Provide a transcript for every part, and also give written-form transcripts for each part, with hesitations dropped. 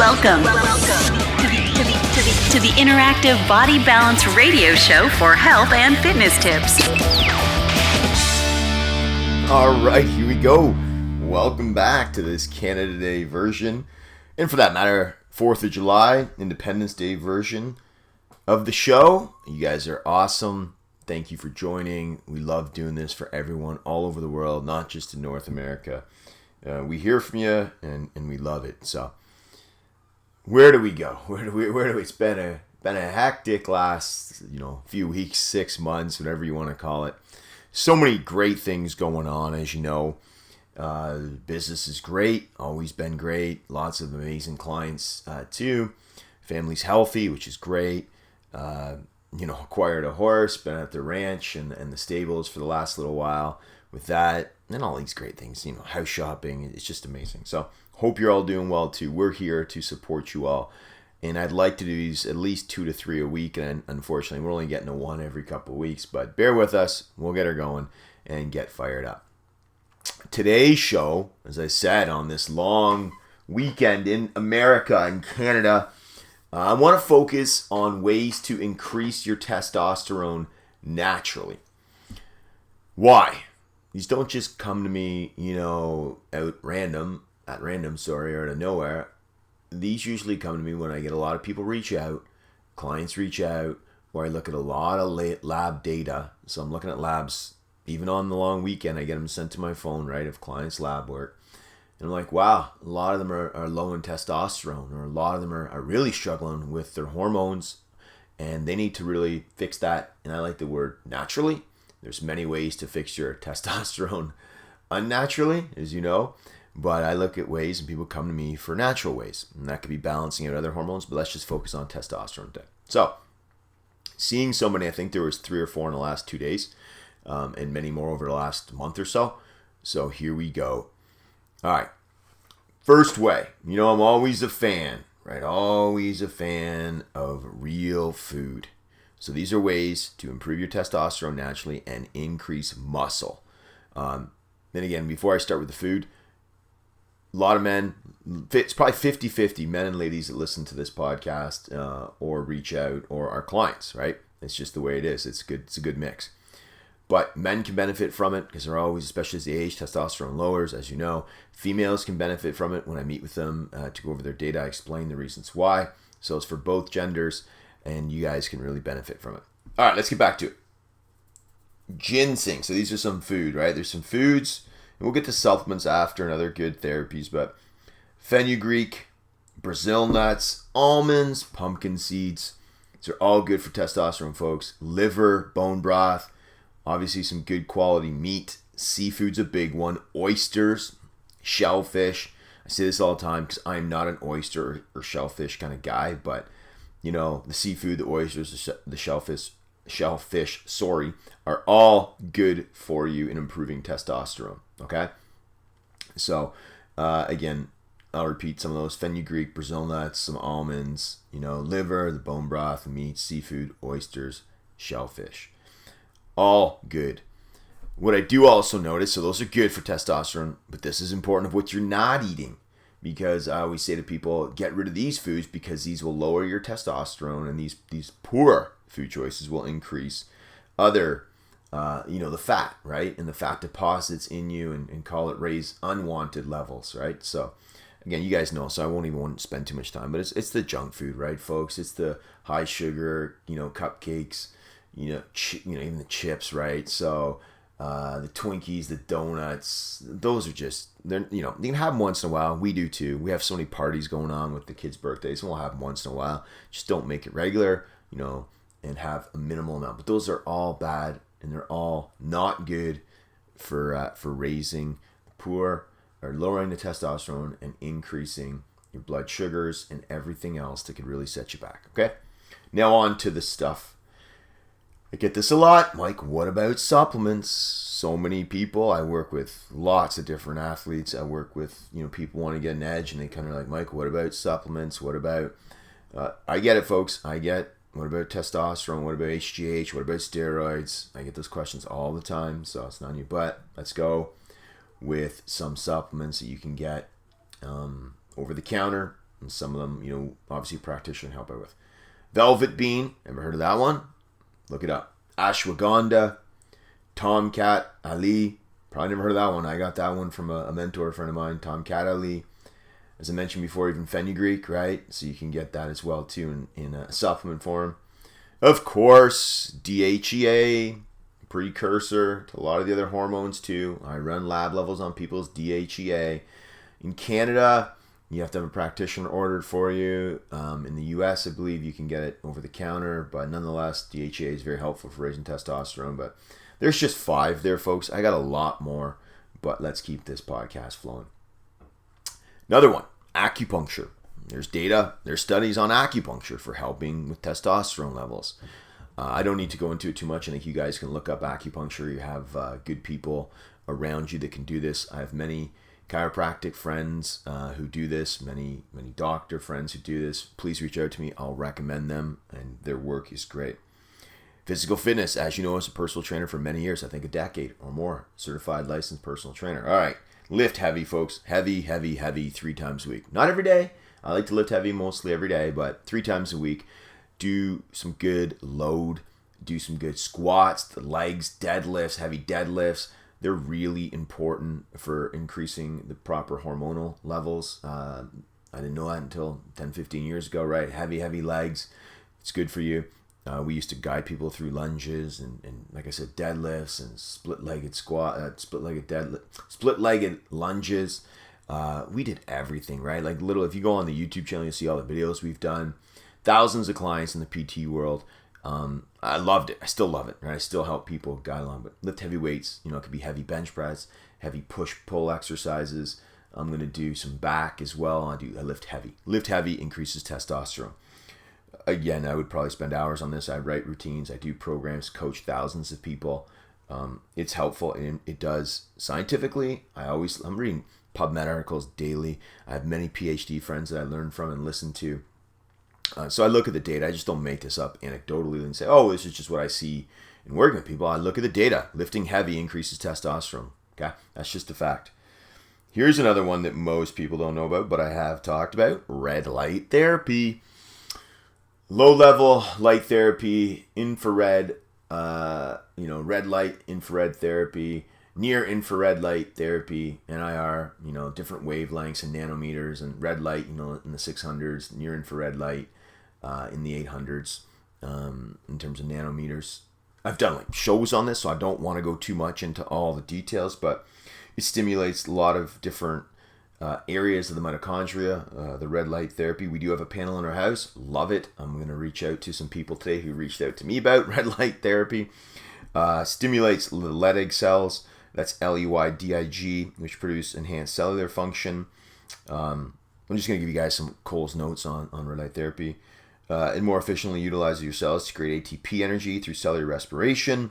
Welcome to the interactive body balance radio show for health and fitness tips. All right, here we go. Welcome back to this Canada Day version, and for that matter, 4th of July, Independence Day version of the show. You guys are awesome. Thank you for joining. We love doing this for everyone all over the world, not just in North America. We hear from you, and we love it. So, where do we go? Where do we? It's been a hectic last few weeks, 6 months, whatever you want to call it. So many great things going on, as you know. Business is great, always been great. Lots of amazing clients too. Family's healthy, which is great. Acquired a horse, been at the ranch and the stables for the last little while with that, and all these great things. House shopping, it's just amazing. So hope you're all doing well too. We're here to support you all, and I'd like to do these at least 2 to 3 a week, and unfortunately we're only getting to one every couple of weeks, but bear with us. We'll get her going and get fired up. Today's show, as I said, on this long weekend in America and Canada, I want to focus on ways to increase your testosterone naturally. Why? These don't just come to me, at random, or out of nowhere. These usually come to me when I get a lot of people reach out, clients reach out, or I look at a lot of lab data. So I'm looking at labs. Even on the long weekend, I get them sent to my phone, right, of clients' lab work. And I'm like, wow, a lot of them are low in testosterone, or a lot of them are really struggling with their hormones, and they need to really fix that. And I like the word naturally. There's many ways to fix your testosterone unnaturally, as you know, but I look at ways, and people come to me for natural ways. And that could be balancing out other hormones, but let's just focus on testosterone today. So, seeing so many, I think there was 3 or 4 in the last 2 days. And many more over the last month or so. So here we go. All right. First way. I'm always a fan, right? Always a fan of real food. So these are ways to improve your testosterone naturally and increase muscle. Then again, before I start with the food, a lot of men, it's probably 50-50 men and ladies that listen to this podcast or reach out or are clients, right? It's just the way it is. It's good. It's a good mix. But men can benefit from it because they're always, especially as they age, testosterone lowers, as you know. Females can benefit from it. When I meet with them to go over their data, I explain the reasons why. So it's for both genders, and you guys can really benefit from it. All right, let's get back to it. Ginseng. So these are some food, right? There's some foods, and we'll get to supplements after and other good therapies, but fenugreek, Brazil nuts, almonds, pumpkin seeds. These are all good for testosterone, folks. Liver, bone broth. Obviously, some good quality meat. Seafood's a big one. Oysters, shellfish. I say this all the time because I'm not an oyster or shellfish kind of guy, but the seafood, the oysters, the shellfish, are all good for you in improving testosterone. Okay, so again, I'll repeat some of those: fenugreek, Brazil nuts, some almonds, liver, the bone broth, meat, seafood, oysters, shellfish. All good. What I do also notice, so those are good for testosterone, but this is important of what you're not eating, because I always say to people, get rid of these foods because these will lower your testosterone, and these poor food choices will increase other, the fat, right? And the fat deposits in you and call it raise unwanted levels, right? So again, you guys know, so I won't even spend too much time, but it's the junk food, right, folks? It's the high sugar, cupcakes, even the chips, right? So the Twinkies, the donuts, those are just, you can have them once in a while. We do too. We have so many parties going on with the kids' birthdays, and we'll have them once in a while. Just don't make it regular, and have a minimal amount. But those are all bad, and they're all not good for raising poor or lowering the testosterone and increasing your blood sugars and everything else that could really set you back. Okay, now on to the stuff. I get this a lot, Mike. What about supplements? So many people. I work with lots of different athletes. I work with people want to get an edge, and they kind of like, Mike, what about supplements? What about? I get it, folks. I get. What about testosterone? What about HGH? What about steroids? I get those questions all the time, so it's not on your butt. Let's go with some supplements that you can get over the counter And some of them, obviously a practitioner help out with. Velvet bean, ever heard of that one? Look it up. Ashwagandha, Tomcat Ali, probably never heard of that one. I got that one from a mentor friend of mine, Tomcat Ali. As I mentioned before, even fenugreek, right? So you can get that as well too in a supplement form. Of course, DHEA, precursor to a lot of the other hormones too. I run lab levels on people's DHEA. In Canada, you have to have a practitioner ordered for you. In the US, I believe you can get it over the counter, but nonetheless, DHEA is very helpful for raising testosterone. But there's just 5 there, folks. I got a lot more, but let's keep this podcast flowing. Another one, acupuncture. There's data, there's studies on acupuncture for helping with testosterone levels. I don't need to go into it too much. I think you guys can look up acupuncture. You have good people around you that can do this. I have many chiropractic friends who do this, many doctor friends who do this. Please reach out to me. I'll recommend them, and their work is great. Physical fitness, as you know, as a personal trainer for many years, I think a decade or more. Certified licensed personal trainer. All right, lift heavy, folks. Heavy, 3 times a week. Not every day. I like to lift heavy mostly every day, but 3 times a week. Do some good load. Do some good squats, the legs, deadlifts, heavy deadlifts. They're really important for increasing the proper hormonal levels. I didn't know that until 10, 15 years ago, right? Heavy legs. It's good for you. We used to guide people through lunges and like I said, deadlifts and split-legged lunges. We did everything, right? Like if you go on the YouTube channel, you'll see all the videos we've done. Thousands of clients in the PT world. I loved it. I still love it, right? I still help people guide along, but lift heavy weights. It could be heavy bench press, heavy push-pull exercises. I'm going to do some back as well. I lift heavy. Lift heavy increases testosterone. Again, I would probably spend hours on this. I write routines. I do programs, coach thousands of people. It's helpful, and it does scientifically. I'm reading PubMed articles daily. I have many PhD friends that I learn from and listen to. So I look at the data. I just don't make this up anecdotally and say, oh, this is just what I see in working with people. I look at the data. Lifting heavy increases testosterone. Okay, that's just a fact. Here's another one that most people don't know about, but I have talked about: red light therapy. Low-level light therapy, infrared, red light, infrared therapy, near infrared light therapy, NIR, different wavelengths and nanometers, and red light, in the 600s, near infrared light in the 800s in terms of nanometers. I've done shows on this, so I don't want to go too much into all the details, but it stimulates a lot of different areas of the mitochondria, the red light therapy. We do have a panel in our house. Love it. I'm going to reach out to some people today who reached out to me about red light therapy. Stimulates the Leydig cells. That's LEYDIG, which produce enhanced cellular function. I'm just going to give you guys some Cole's notes on red light therapy. It more efficiently utilizes your cells to create ATP energy through cellular respiration,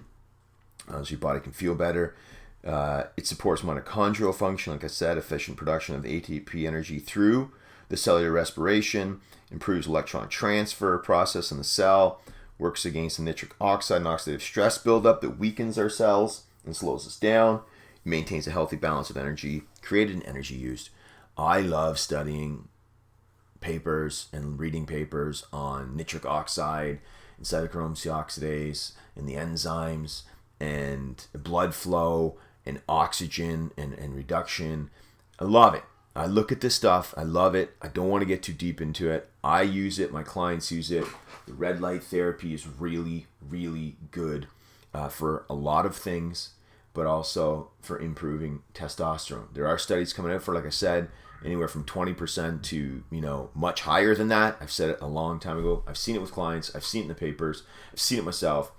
so your body can feel better. It supports mitochondrial function, like I said, efficient production of ATP energy through the cellular respiration, improves electron transfer process in the cell, works against the nitric oxide and oxidative stress buildup that weakens our cells and slows us down, maintains a healthy balance of energy created and energy used. I love studying papers and reading papers on nitric oxide and cytochrome C oxidase and the enzymes and blood flow and oxygen and reduction. I love it. I look at this stuff. I love it. I don't want to get too deep into it. I use it. My clients use it. The red light therapy is really, really good for a lot of things, but also for improving testosterone. There are studies coming out for, like I said, anywhere from 20% to, much higher than that. I've said it a long time ago. I've seen it with clients. I've seen it in the papers. I've seen it myself,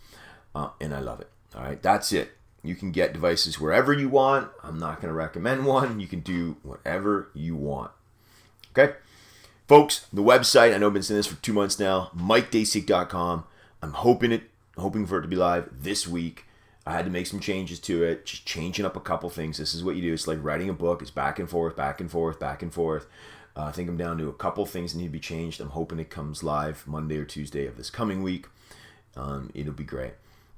and I love it. All right, that's it. You can get devices wherever you want. I'm not going to recommend one. You can do whatever you want. Okay? Folks, the website, I know I've been saying this for 2 months now, MikeDasick.com. I'm hoping for it to be live this week. I had to make some changes to it, just changing up a couple things. This is what you do. It's like writing a book. It's back and forth, back and forth, back and forth. I think I'm down to a couple things that need to be changed. I'm hoping it comes live Monday or Tuesday of this coming week. It'll be great.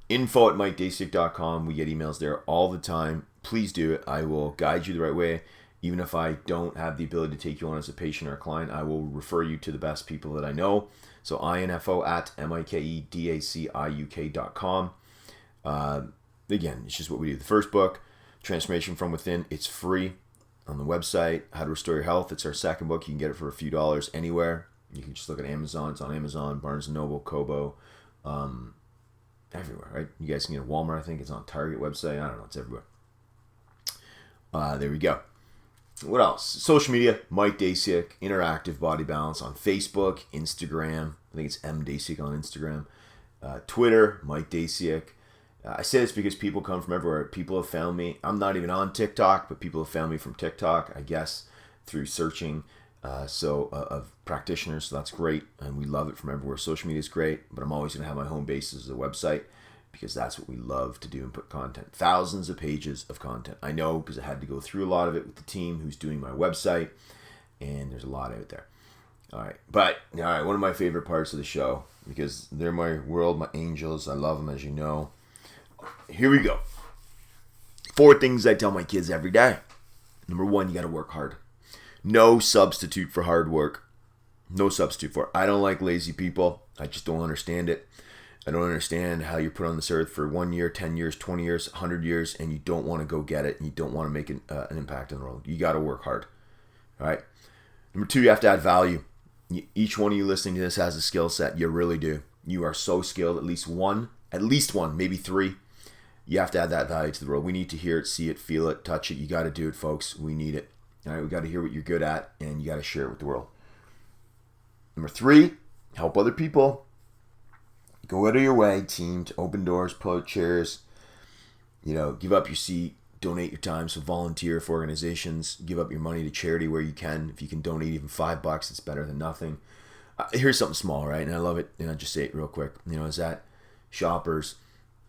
info@MikeDasick.com. We get emails there all the time. Please do it. I will guide you the right way. Even if I don't have the ability to take you on as a patient or a client, I will refer you to the best people that I know. So info@mikedaciuk.com. Again, it's just what we do. The first book, Transformation from Within, it's free on the website. How to Restore Your Health, it's our second book. You can get it for a few dollars anywhere. You can just look at Amazon. It's on Amazon, Barnes & Noble, Kobo, everywhere, right? You guys can get it at Walmart, I think. It's on Target website. I don't know. It's everywhere. There we go. What else? Social media, Mike Daciuk, Interactive Body Balance on Facebook, Instagram. I think it's M Daciuk on Instagram. Twitter, Mike Daciuk. I say this because people come from everywhere. People have found me. I'm not even on TikTok, but people have found me from TikTok, I guess, through searching of practitioners. So that's great, and we love it from everywhere. Social media is great, but I'm always going to have my home base as a website because that's what we love to do and put content. Thousands of pages of content. I know because I had to go through a lot of it with the team who's doing my website, and there's a lot out there. All right, one of my favorite parts of the show, because they're my world, my angels. I love them, as you know. Here we go. 4 things I tell my kids every day. Number 1, you got to work hard. No substitute for hard work. No substitute for it. I don't like lazy people. I just don't understand it. I don't understand how you're put on this earth for 1 year, 10 years, 20 years, 100 years, and you don't want to go get it, and you don't want to make an impact in the world. You got to work hard. All right. Number 2, you have to add value. Each one of you listening to this has a skill set. You really do. You are so skilled. At least one, maybe 3. You have to add that value to the world. We need to hear it, see it, feel it, touch it. You got to do it, folks. We need it. All right, we got to hear what you're good at, and you got to share it with the world. Number 3, help other people. Go out of your way, team, to open doors, pull out chairs. Give up your seat, donate your time. So volunteer for organizations. Give up your money to charity where you can. If you can donate even $5, it's better than nothing. Here's something small, right? And I love it. And I'll just say it real quick. Is that Shoppers?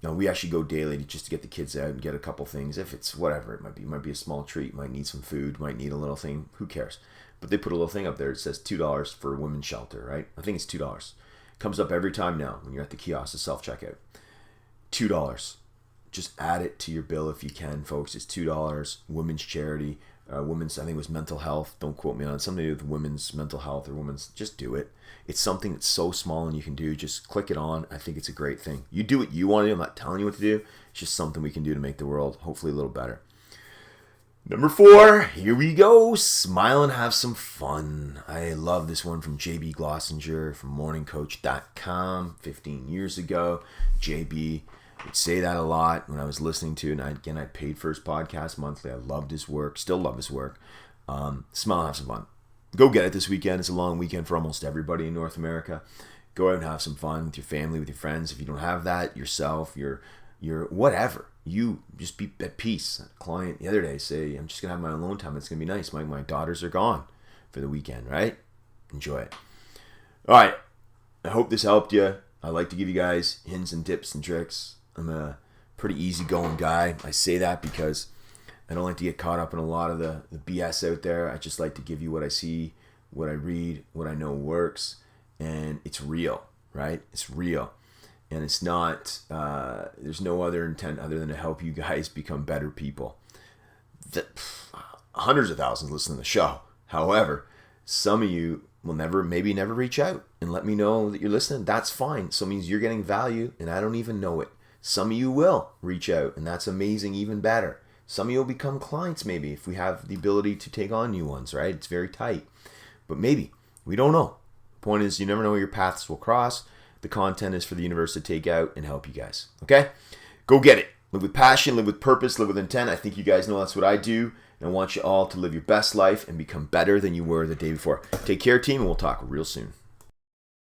We actually go daily just to get the kids out and get a couple things. If it's whatever, it might be a small treat. Might need some food. Might need a little thing. Who cares? But they put a little thing up there. It says $2 for a women's shelter, right? I think it's $2. Comes up every time now when you're at the kiosk, the self-checkout. $2. Just add it to your bill if you can, folks. It's $2. Women's charity. Women's, I think it was mental health. Don't quote me on it. Something to do with women's mental health or women's. Just do it. It's something that's so small and you can do. Just click it on. I think it's a great thing. You do what you want to do. I'm not telling you what to do. It's just something we can do to make the world hopefully a little better. Number 4, here we go. Smile and have some fun. I love this one from JB Glossinger from morningcoach.com 15 years ago. JB would say that a lot when I was listening to it. And I paid for his podcast monthly. I loved his work. Still love his work. Smile and have some fun. Go get it this weekend. It's a long weekend for almost everybody in North America. Go out and have some fun with your family, with your friends. If you don't have that, yourself, your whatever. You just be at peace. A client the other day say, I'm just going to have my alone time. It's going to be nice. My daughters are gone for the weekend, right? Enjoy it. All right. I hope this helped you. I like to give you guys hints and tips and tricks. I'm a pretty easygoing guy. I say that because I don't like to get caught up in a lot of the BS out there. I just like to give you what I see, what I read, what I know works. And it's real, right? It's real. And it's not, there's no other intent other than to help you guys become better people. Hundreds of thousands listen to the show. However, some of you will never reach out and let me know that you're listening. That's fine. So it means you're getting value and I don't even know it. Some of you will reach out and that's amazing, even better. Some of you will become clients maybe if we have the ability to take on new ones, right? It's very tight. But maybe. We don't know. Point is, you never know where your paths will cross. The content is for the universe to take out and help you guys. Okay? Go get it. Live with passion, live with purpose, live with intent. I think you guys know that's what I do. And I want you all to live your best life and become better than you were the day before. Take care, team, and we'll talk real soon.